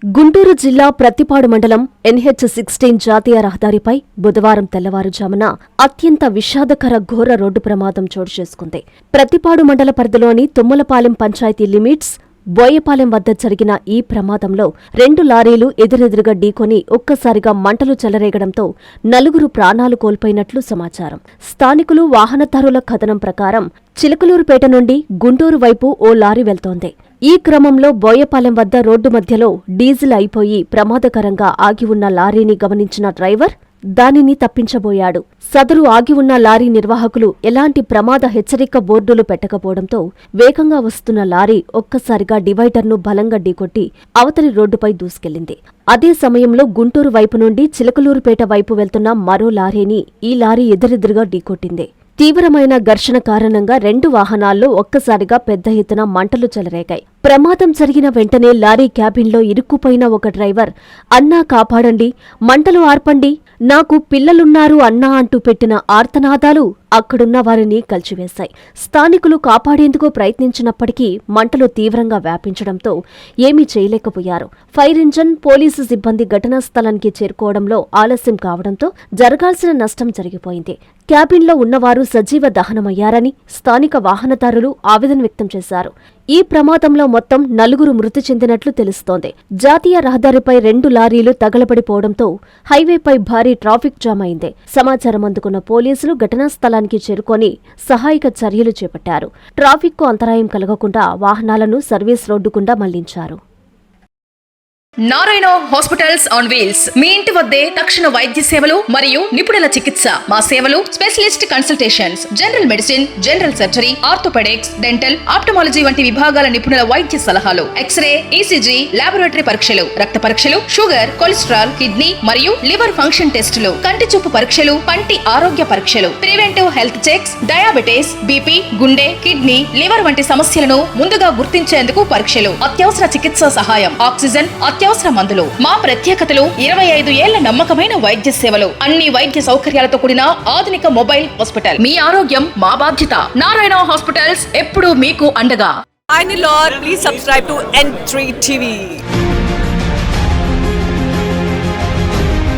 గుంటూరు జిల్లా ప్రత్తిపాడు మండలం NH-16 జాతీయ రహదారిపై బుధవారం తెల్లవారుజామున అత్యంత విషాదకర ఘోర రోడ్డు ప్రమాదం చోటు చేసుకుంది. ప్రత్తిపాడు మండల పరిధిలోని తుమ్మలపాలెం పంచాయతీ లిమిట్స్ బోయపాలెం వద్ద జరిగిన ఈ ప్రమాదంలో 2 లారీలు ఎదురెదురుగా ఢీకొని ఒక్కసారిగా మంటలు చెలరేగడంతో 4 ప్రాణాలు కోల్పోయినట్లు సమాచారం. స్థానికులు, వాహనదారుల కథనం ప్రకారం చిలకలూరుపేట నుండి గుంటూరు వైపు ఓ లారీ వెళ్తోంది. ఈ క్రమంలో బోయపాలెం వద్ద రోడ్డు మధ్యలో డీజిల్ అయిపోయి ప్రమాదకరంగా ఆగి ఉన్న లారీని గమనించిన డ్రైవర్ దానిని తప్పించబోయాడు. సదరు ఆగి ఉన్న లారీ నిర్వాహకులు ఎలాంటి ప్రమాద హెచ్చరిక బోర్డులు పెట్టకపోవడంతో వేగంగా వస్తున్న లారీ ఒక్కసారిగా డివైడర్ను బలంగా ఢీకొట్టి అవతలి రోడ్డుపై దూసుకెళ్లింది. అదే సమయంలో గుంటూరు వైపు నుండి చిలకలూరుపేట వైపు వెళ్తున్న మరో లారీని ఈ లారీ ఎదురెదురుగా ఢీకొట్టింది. తీవ్రమైన ఘర్షణ కారణంగా 2 వాహనాల్లో ఒక్కసారిగా పెద్ద ఎత్తున మంటలు చెలరేగాయి. ప్రమాదం జరిగిన వెంటనే లారీ క్యాబిన్లో ఇరుక్కుపోయిన ఒక డ్రైవర్ "అన్నా కాపాడండి, మంటలు ఆర్పండి, నాకు పిల్లలున్నారు అన్నా" అంటూ పెట్టిన ఆర్తనాదాలు అక్కడున్న వారిని కలిచివేశాయి. స్థానికులు కాపాడేందుకు ప్రయత్నించినప్పటికీ మంటలు తీవ్రంగా వ్యాపించడంతో ఏమీ చేయలేకపోయారు. ఫైర్ ఇంజన్, పోలీసు సిబ్బంది ఘటనా స్థలానికి చేరుకోవడంలో ఆలస్యం కావడంతో జరగాల్సిన నష్టం జరిగిపోయింది. క్యాబిన్లో ఉన్నవారు సజీవ దహనమయ్యారని స్థానిక వాహనదారులు ఆవేదన వ్యక్తం చేశారు. ఈ ప్రమాదంలో మొత్తం 4 మృతి చెందినట్లు తెలుస్తోంది. జాతీయ రహదారిపై 2 లారీలు తగలబడిపోవడంతో హైవేపై భారీ ట్రాఫిక్ జామ్ అయింది. సమాచారం అందుకున్న పోలీసులు ఘటనా స్థలానికి చేరుకొని సహాయక చర్యలు చేపట్టారు. ట్రాఫిక్కు అంతరాయం కలగకుండా వాహనాలను సర్వీస్ రోడ్డు గుండా మళ్లించారు. నారాయణ హాస్పిటల్స్ ఆన్ వీల్స్ మీ ఇంటి వద్దే తక్షణ వైద్య సేవలు మరియు నిపుణుల చికిత్స. మా సేవలు specialist consultations, general medicine, general surgery, orthopaedics, dental, ophthalmology వంటి విభాగాల నిపుణుల వైద్య సలహాలు, ఎక్స్రే, ఈసీజీ, లాబొరేటరీ పరీక్షలు, రక్త పరీక్షలు, షుగర్, కొలెస్ట్రాల్, కిడ్నీ మరియు లివర్ ఫంక్షన్ టెస్టులు, కంటి చూపు పరీక్షలు, పంటి ఆరోగ్య పరీక్షలు, preventive health checks, diabetes, BP, గుండె, కిడ్నీ, లివర్ వంటి సమస్యలను ముందుగా గుర్తించేందుకు పరీక్షలు, అత్యవసర చికిత్సా సహాయం, ఆక్సిజన్, అత్యవసర మందులు. మా ప్రత్యేకతలు 25 ఏళ్ల నమ్మకమైన వైద్య సేవలు, అన్ని వైద్య సౌకర్యాలతో కూడిన ఆధునిక మొబైల్ హాస్పిటల్. మీ ఆరోగ్యం మా బాధ్యత. నారాయణ హాస్పిటల్స్ ఎప్పుడూ మీకు అండగా. Hi Nilor, please subscribe to N3 TV.